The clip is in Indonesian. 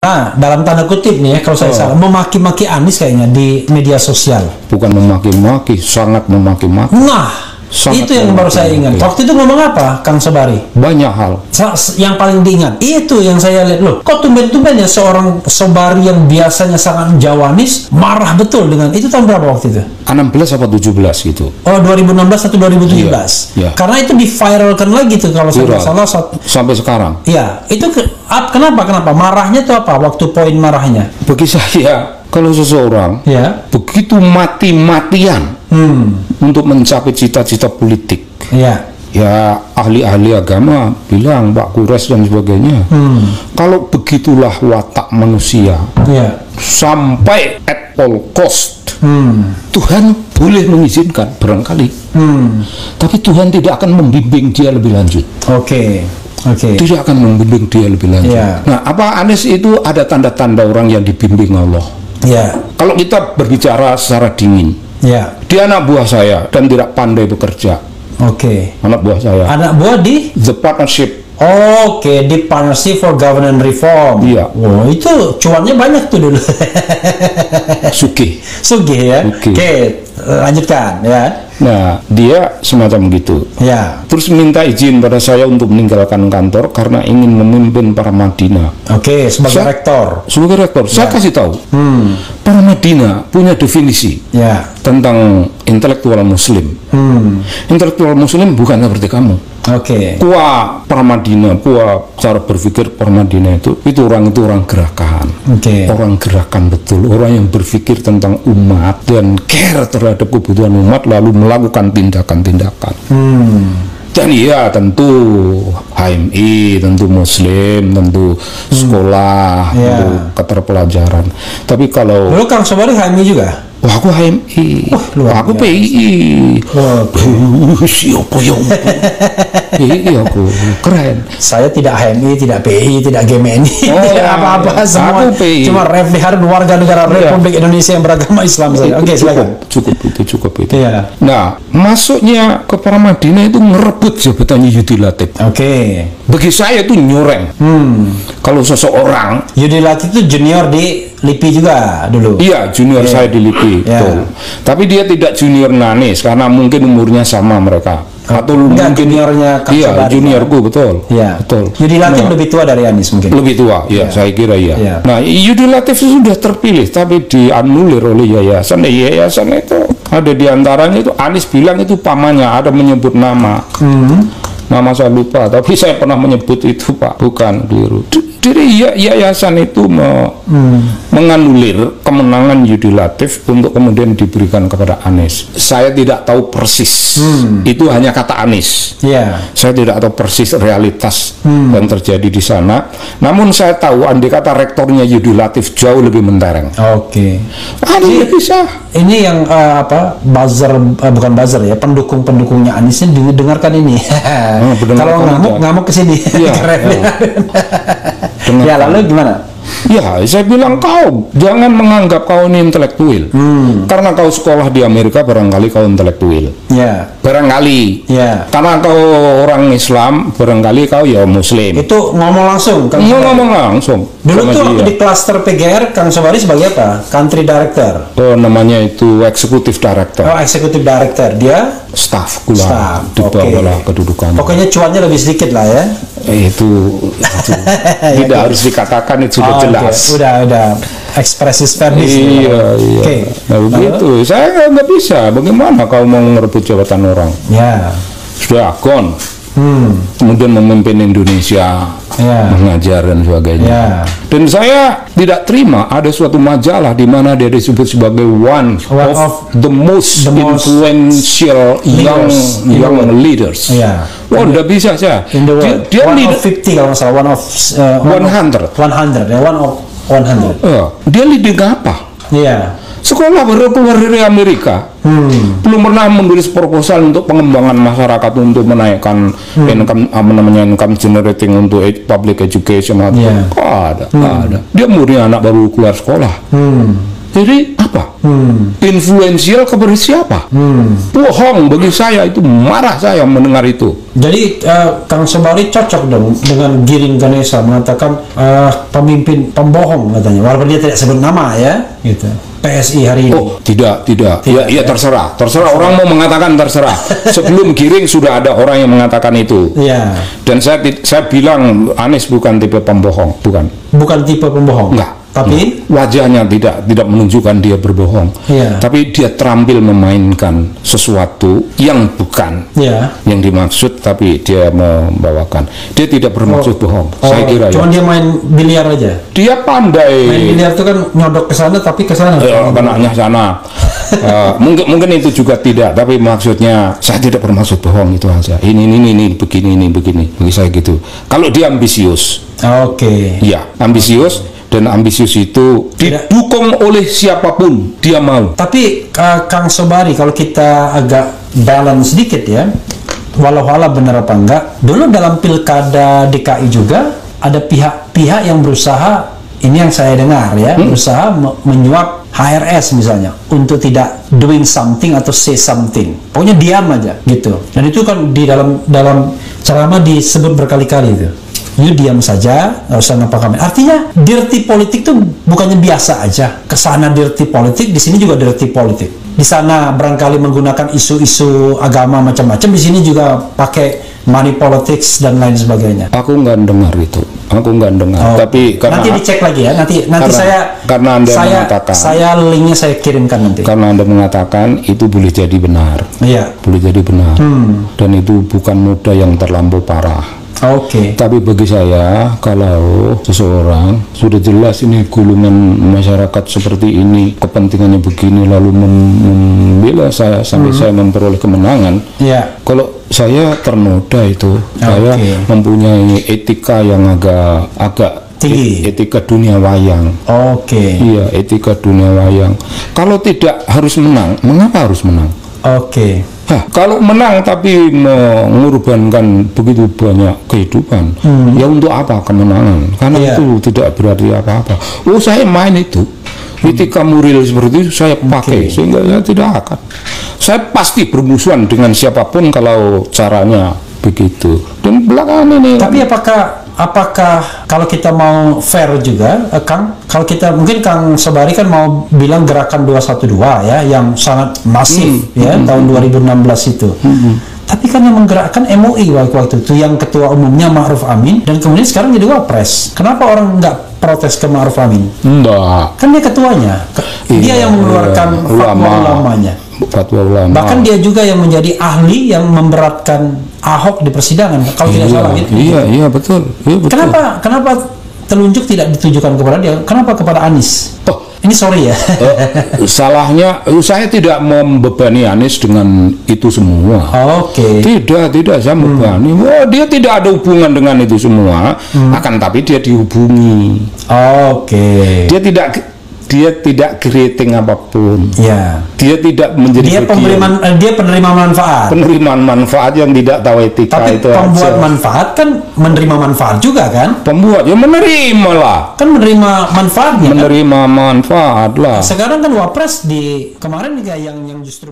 Nah, dalam tanda kutip nih ya, kalau saya salah, memaki-maki Anies kayaknya di media sosial. Bukan memaki-maki, sangat memaki-maki. Nah, Sangat itu yang baru saya ingat. Waktu itu ngomong apa, Kang Sobari? Banyak hal. Yang paling diingat, itu yang saya lihat. Loh, kok tumben-tumben ya seorang Sobari yang biasanya sangat Jawanis, marah betul dengan itu tahun berapa waktu itu? 16 apa 17 gitu. Oh, 2016 atau 2017? Iya. Karena itu diviralkan lagi tuh kalau saya nggak salah. Sampai sekarang. Iya, itu kenapa? Marahnya tuh apa? Waktu poin marahnya? Bagi saya, kalau seseorang begitu mati-matian untuk mencapai cita-cita politik, ya ahli-ahli agama bilang, Pak Kures dan sebagainya, kalau begitulah watak manusia, sampai at all cost, Tuhan boleh mengizinkan barangkali, tapi Tuhan tidak akan membimbing dia lebih lanjut. Tidak akan membimbing dia lebih lanjut. Nah, apa Anies itu ada tanda-tanda orang yang dibimbing Allah. Kalau kita berbicara secara dingin, dia anak buah saya dan tidak pandai bekerja. Anak buah saya. Anak buah di The Partnership. Di Partnership for Governance Reform. Oh, itu cuannya banyak tuh dulu. Sugih ya. Lanjutkan ya. Nah, dia semacam gitu. Terus minta izin pada saya untuk meninggalkan kantor karena ingin memimpin para Madinah. Sebagai rektor. Saya kasih tahu. Para Madinah punya definisi tentang intelektual Muslim. Intelektual Muslim bukan seperti kamu. Kuah para Madinah, cara berpikir para Madinah itu orang gerakan. Orang gerakan betul, orang yang berpikir tentang umat dan care terhadap kebutuhan umat lalu melakukan tindakan-tindakan. Dan tentu HMI, tentu Muslim, tentu sekolah, tentu keterpelajaran. Tapi kalau dulu Kang Sobari HMI juga? Aku HMI, aku PII. Siapa yang PII aku keren. Saya tidak HMI, tidak PII, tidak GMNI, tidak apa-apa semua. Cuma Refli Harun, warga negara Republik Indonesia yang beragama Islam saja. Silakan. Cukup itu. Nah, masuknya ke para Madinah itu merebut jabatannya Yudi Latif. Bagi saya itu nyoreng. Kalau seseorang Yudi Latif itu junior di LIPI juga dulu. Iya, junior saya di LIPI. Betul. Tapi dia tidak junior Anies karena mungkin umurnya sama mereka. Atau mungkin juniornya Kang Sobari. Juniorku, betul. Yudi Latif lebih tua dari Anies mungkin. Lebih tua, saya kira iya. Nah, Yudi Latif sudah terpilih tapi dianulir oleh yayasan. Yayasan itu ada di antaranya itu Anies bilang itu pamannya, ada menyebut nama. Nama saya lupa, tapi saya pernah menyebut itu, Pak. Bukan, keliru. Jadi yayasan itu menganulir kemenangan Yudi Latif untuk kemudian diberikan kepada Anies. Saya tidak tahu persis, itu hanya kata Anies. Saya tidak tahu persis realitas yang terjadi di sana. Namun saya tahu andai kata rektornya Yudi Latif jauh lebih mentereng. Anies bisa. Ini yang bukan buzzer ya, pendukungnya Anies ini dengarkan ini. Kalau ngamuk kesini. Lalu gimana? Saya bilang kau jangan menganggap kau ini intelektual. Karena kau sekolah di Amerika barangkali kau intelektual. Barangkali. Karena kau orang Islam barangkali kau Muslim. Itu ngomong langsung. Ngomong langsung. Dulu tuh waktu di klaster PGR Kang Sobari sebagai apa? Country Director. Namanya itu Executive Director. Executive Director. Dia staff gula di bawah kedudukannya. Pokoknya cuannya lebih sedikit lah ya. Itu tidak harus dikatakan, itu sudah jelas. Udah ekspresi verbis. Nah begitu. Saya nggak bisa. Bagaimana kau mau merebut jabatan orang? Sudah gone. Kemudian memimpin Indonesia, mengajar dan sebagainya. Dan saya tidak terima ada suatu majalah di mana dia disebut sebagai one of the most influential young leaders. Udah bisa saya. Dia one of 50 kalau nggak salah, one of 100. One of 100. Dia leading apa? Sekolah baru keluar dari Amerika, belum pernah menulis proposal untuk pengembangan masyarakat untuk menaikkan income generating untuk public education. Ada. Dia muridnya anak baru keluar sekolah. Jadi apa? Influensial kepada siapa? Bohong bagi saya, itu marah saya mendengar itu. Jadi Kang Sobari cocok dong dengan Giring Ganesha mengatakan pemimpin pembohong katanya, walaupun dia tidak sebut nama ya, gitu. PSI hari ini. Oh, tidak. Ya, terserah orang mau mengatakan, terserah. Sebelum Giring sudah ada orang yang mengatakan itu. Iya. Dan saya bilang Anies bukan tipe pembohong, bukan. Bukan tipe pembohong. Enggak. Tapi wajahnya tidak menunjukkan dia berbohong. Iya. Tapi dia terampil memainkan sesuatu yang bukan yang dimaksud, tapi dia membawakan. Dia tidak bermaksud bohong. Saya kira cuman dia main biliar aja. Dia pandai. Main biliar itu kan nyodok ke sana tapi ke sana. Benaknya sana. Mungkin itu juga tidak, tapi maksudnya saya tidak bermaksud bohong, itu aja. Ini begini. Bagi saya gitu. Kalau dia ambisius. Oke. Iya, ambisius. Dan ambisius itu didukung oleh siapapun dia mau. Tapi Kang Sobari, kalau kita agak balance sedikit ya, walau benar apa enggak, dulu dalam pilkada DKI juga ada pihak-pihak yang berusaha, ini yang saya dengar ya, berusaha menyuap HRS misalnya untuk tidak doing something atau say something, pokoknya diam aja gitu. Dan itu kan di dalam ceramah disebut berkali-kali itu. You diam saja, nggak usah ngapa-ngapain. Artinya dirty politik tuh bukannya biasa aja. Kesana dirty politik, di sini juga dirty politik. Di sana barangkali menggunakan isu-isu agama macam-macam, di sini juga pakai money politics dan lain sebagainya. Aku nggak dengar itu. Tapi karena nanti dicek lagi ya. Nanti karena Anda mengatakan, saya linknya saya kirimkan nanti. Karena Anda mengatakan itu boleh jadi benar. Iya. Boleh jadi benar. Dan itu bukan noda yang terlampau parah. Oke. Tapi bagi saya, kalau seseorang sudah jelas ini golongan masyarakat seperti ini, kepentingannya begini, lalu membela saya sampai saya memperoleh kemenangan, kalau saya ternoda itu, saya mempunyai etika yang agak tinggi, etika dunia wayang. Iya, etika dunia wayang. Kalau tidak harus menang, mengapa harus menang? Kalau menang tapi mengorbankan begitu banyak kehidupan, ya untuk apa kemenangan? Karena itu tidak berarti apa-apa. Saya main itu, etika moral seperti itu saya pakai, sehingga saya tidak akan. Saya pasti bermusuhan dengan siapapun kalau caranya begitu. Dan belakangan ini. Tapi apakah kalau kita mau fair juga, Kang, kalau kita mungkin Kang Sobari kan mau bilang gerakan 212 ya, yang sangat masif ya tahun 2016 itu. Tapi kan yang menggerakkan MUI waktu itu, yang ketua umumnya Ma'ruf Amin, dan kemudian sekarang jadi wapres. Kenapa orang nggak protes ke Ma'ruf Amin? Enggak. Kan dia ketuanya, dia yang mengeluarkan fatwa ulamanya. Bahkan dia juga yang menjadi ahli yang memberatkan Ahok di persidangan, kalau tidak salah gitu. Iya, betul. Kenapa telunjuk tidak ditujukan kepada dia? Kenapa kepada Anies? Ini sorry ya. Salahnya, saya tidak membebani Anies dengan itu semua. Tidak saya membebani. Dia tidak ada hubungan dengan itu semua. Akan tapi dia dihubungi. Dia tidak creating apapun. Dia tidak menjadi dia penerima manfaat. Penerimaan manfaat yang tidak tahu etika. Tapi itu pembuat aja. manfaat kan menerima manfaat juga kan? Pembuat ya menerima lah. Kan menerima manfaatnya. Menerima manfaat lah. Sekarang kan wapres di kemarin yang justru